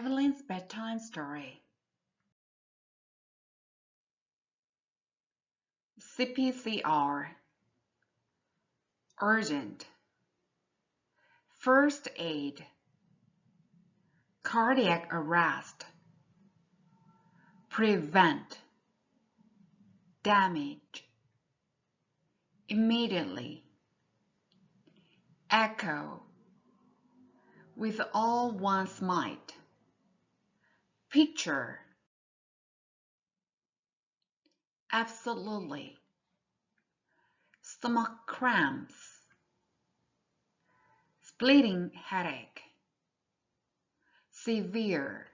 Evelyn's bedtime story. CPCR. Urgent. First aid. Cardiac arrest. Prevent. Damage. Immediately. Echo. With all one's might. Picture. Absolutely. Stomach cramps. Splitting headache. Severe.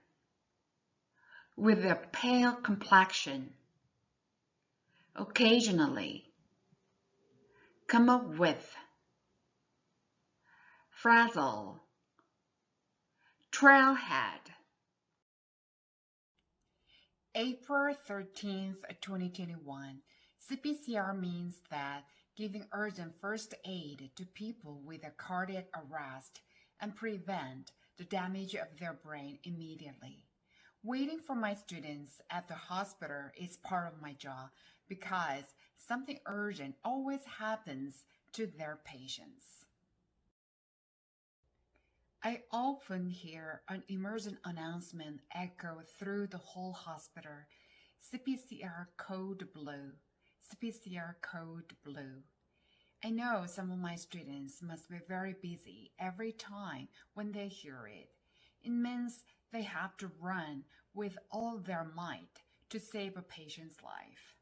With a pale complexion. Occasionally. Come up with. Frazzle. Trailhead. April 13th, 2021. CPCR means that giving urgent first aid to people with a cardiac arrest and prevent the damage of their brain immediately. Waiting for my students at the hospital is part of my job because something urgent always happens to their patients. I often hear an emergent announcement echo through the whole hospital. CPCR code blue. CPCR code blue. I know some of my students must be very busy every time when they hear it. It means they have to run with all their might to save a patient's life.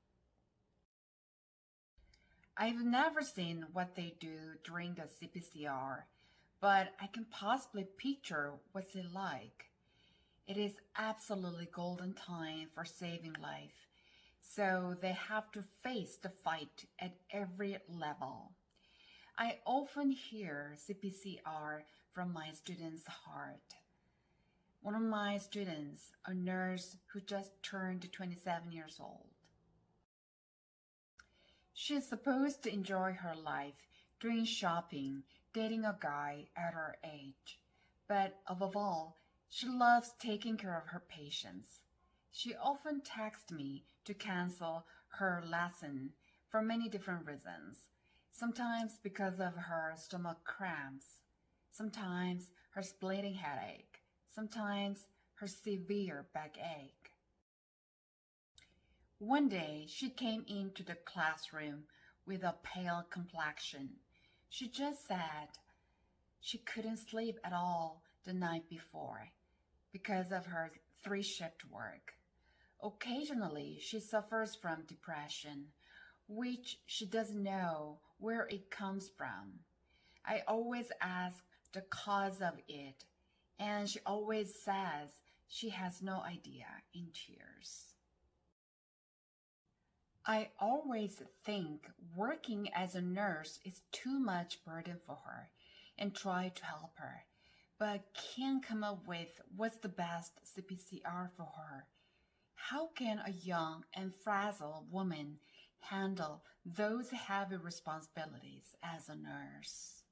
I've never seen what they do during the CPCR, but I can possibly picture what's it like. It is absolutely golden time for saving life, so they have to face the fight at every level. I often hear CPCR from my students' heart. One of my students, a nurse who just turned 27 years old. She is supposed to enjoy her life, doing shopping, dating a guy at her age. But above all, she loves taking care of her patients. She often texts me to cancel her lesson for many different reasons. Sometimes because of her stomach cramps, sometimes her splitting headache, sometimes her severe backache. One day, she came into the classroom with a pale complexion. She just said she couldn't sleep at all the night before because of her 3-shift work. Occasionally, she suffers from depression, which she doesn't know where it comes from. I always ask the cause of it, and she always says she has no idea in tears. I always think working as a nurse is too much burden for her and try to help her, but can't come up with what's the best CPCR for her. How can a young and frazzled woman handle those heavy responsibilities as a nurse?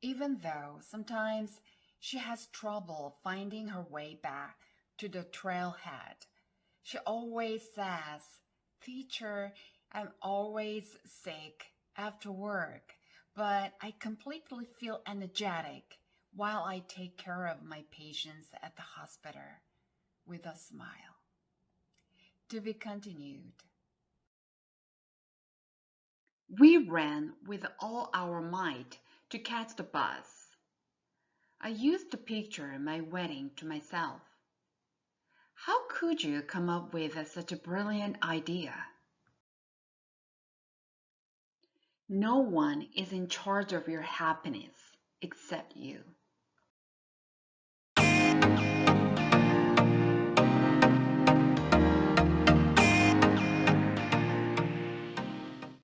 Even though sometimes she has trouble finding her way back to the trailhead, she always says, "Teacher, I'm always sick after work, but I completely feel energetic while I take care of my patients at the hospital," with a smile. To be continued. We ran with all our might to catch the bus. I used to picture my wedding to myself. How could you come up with such a brilliant idea? No one is in charge of your happiness except you.